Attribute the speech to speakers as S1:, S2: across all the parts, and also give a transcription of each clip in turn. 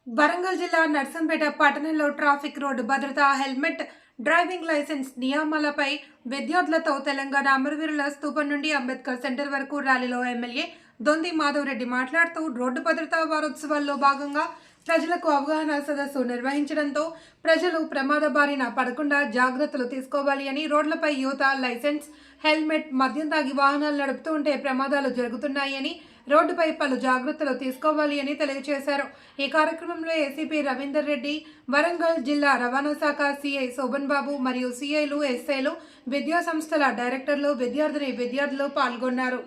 S1: వరంగల్ జిల్లా నర్సంపేట పట్టణంలో traffic road భద్రత, హెల్మెట్, డ్రైవింగ్ లైసెన్స్ నియమాలపై విద్యార్థులతో తెలంగాణ అమరవీరుల స్తూపం నుండి అంబేద్కర్ సెంటర్ వరకు ర్యాలీలో ఎమ్మెల్యే దొంతి మాధవరెడ్డి మాట్లాడుతూ రోడ్డు భద్రతా వారోత్సవాల్లో భాగంగా ప్రజలకు అవగాహన సదస్సు నిర్వహించడంతో ప్రజలు ప్రమాద బారిన పడకుండా జాగ్రత్తలు తీసుకోవాలి అని, రోడ్లపై యువత లైసెన్స్, హెల్మెట్, మద్యం తాగి వాహనాలు నడుపుతూ ఉంటే ప్రమాదాలు జరుగుతున్నాయని, రోడ్డుపై పలు జాగ్రత్తలు తీసుకోవాలి అని తెలియజేశారు. ఈ కార్యక్రమంలో ఏసీపీ రవీందర్ రెడ్డి, వరంగల్ జిల్లా రవాణా శాఖ సిఐ శోభన్ బాబు మరియు సిఐలు, ఎస్ఐలు, విద్యా సంస్థల డైరెక్టర్లు, విద్యార్థులు పాల్గొన్నారు.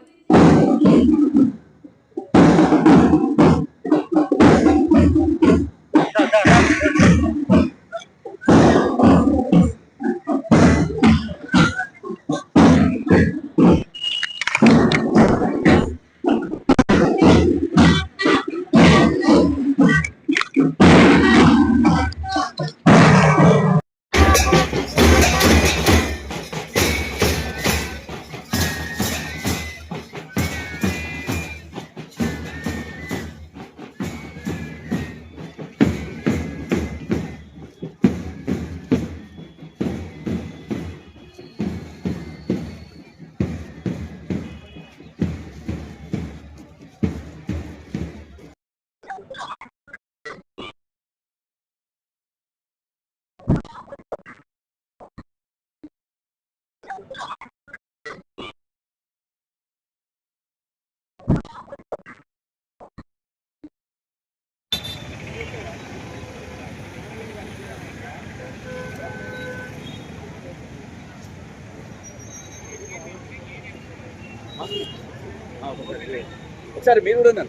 S2: ఒకసారి మీరు కూడా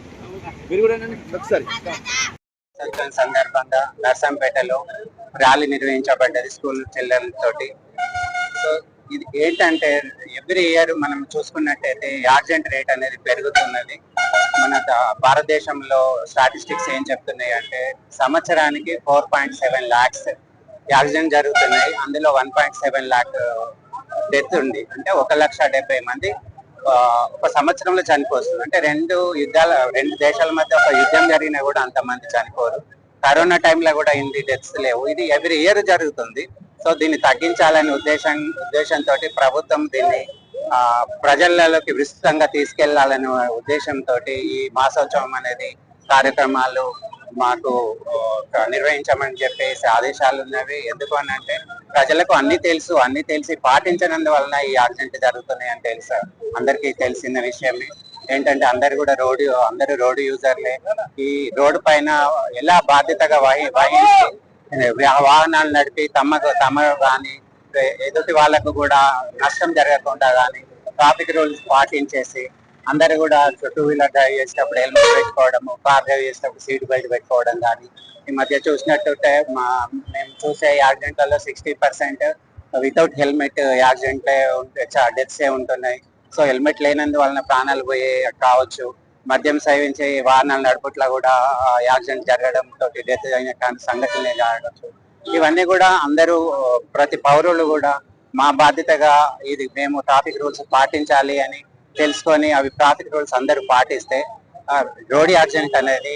S2: ఒకసారి
S3: సందర్భంగా నర్సంపేటలో ర్యాలీ నిర్వహించబడ్డది స్కూల్ చిల్డ్రన్తోటి. సో ఇది ఏంటంటే ఎవ్రీ ఇయర్ మనం చూసుకున్నట్టయితే యాక్సిడెంట్ రేట్ అనేది పెరుగుతున్నది. మన భారతదేశంలో స్టాటిస్టిక్స్ ఏం చెప్తున్నాయి అంటే సంవత్సరానికి 4.7 lakhs యాక్సిడెంట్ జరుగుతున్నాయి. అందులో 1.7 lakh డెత్ ఉంది. అంటే 1,70,000 మంది ఒక సంవత్సరంలో చనిపోతుంది. అంటే రెండు దేశాల మధ్య ఒక యుద్ధం జరిగినా కూడా అంతమంది చనిపోరు. కరోనా టైంలో కూడా ఇన్ని డెత్స్ లేవు. ఇది ఎవ్రీ ఇయర్ జరుగుతుంది. సో దీన్ని తగ్గించాలనే ఉద్దేశంతో ప్రభుత్వం దీన్ని ప్రజలలోకి విస్తృతంగా తీసుకెళ్లాలనే ఉద్దేశంతో ఈ మాసోత్సవం అనేది కార్యక్రమాలు మాకు నిర్వహించమని చెప్పేసి ఆదేశాలు ఉన్నవి. ఎందుకు అని అంటే ప్రజలకు అన్ని తెలిసి పాటించనందువలన ఈ యాక్సిడెంట్ జరుగుతున్నాయని తెలుసు. అందరికీ తెలిసిన విషయమే ఏంటంటే అందరూ రోడ్డు యూజర్లే. ఈ రోడ్డు పైన ఎలా బాధ్యతగా వహించి వాహనాలు నడిపి తమ కానీ ఎదుటి వాళ్ళకు కూడా నష్టం జరగకుండా కానీ ట్రాఫిక్ రూల్స్ పాటించేసి అందరు కూడా 2-wheeler డ్రైవ్ చేసేటప్పుడు హెల్మెట్ పెట్టుకోవడము, కార్ డ్రైవ్ చేసేటప్పుడు సీట్ బెల్ట్ పెట్టుకోవడం కానీ. ఈ మధ్య చూసినట్టుంటే మేము చూసే యాక్సిడెంట్లలో 60% వితౌట్ హెల్మెట్ యాక్సిడెంట్లే డెత్స్ ఉంటున్నాయి. సో హెల్మెట్ లేనందువలన ప్రాణాలు పోయే కావచ్చు. మద్యం సేవించే వాహనాలు నడుపుట్లా కూడా యాక్సిడెంట్ జరగడం తోటి డెత్ అయిన సంఘటనలే జరగచ్చు. ఇవన్నీ కూడా అందరూ ప్రతి పౌరులు కూడా మా బాధ్యతగా ఇది మేము ట్రాఫిక్ రూల్స్ పాటించాలి అని తెలుసుకొని అవి ట్రాఫిక్ రూల్స్ అందరూ పాటిస్తే రోడ్ యాక్సిడెంట్ అనేది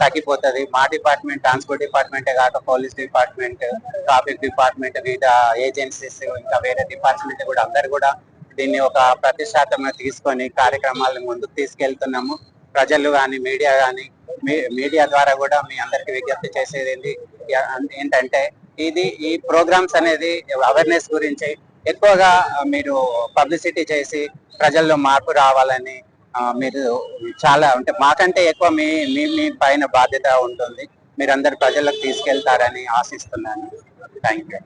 S3: తగ్గిపోతుంది. మా డిపార్ట్మెంట్, ట్రాన్స్పోర్ట్ డిపార్ట్మెంటే కాక పోలీస్ డిపార్ట్మెంట్, ట్రాఫిక్ డిపార్ట్మెంట్, వివిధ ఏజెన్సీస్, ఇంకా వేరే డిపార్ట్మెంట్ కూడా అందరు కూడా దీన్ని ఒక ప్రతిష్టాత్మకంగా తీసుకొని కార్యక్రమాలను ముందుకు తీసుకెళ్తున్నాము. ప్రజలు కానీ మీడియా ద్వారా కూడా మీ అందరికి విజ్ఞప్తి చేసేది ఏంటంటే ఈ ప్రోగ్రామ్స్ అనేది అవేర్నెస్ గురించి ఎక్కువగా మీరు పబ్లిసిటీ చేసి ప్రజల్లో మార్పు రావాలని మీరు చాలా అంటే మాకంటే ఎక్కువ మీ పైన బాధ్యత ఉంటుంది. మీరందరు ప్రజలకు తీసుకెళ్తారని ఆశిస్తున్నాను. Thank you.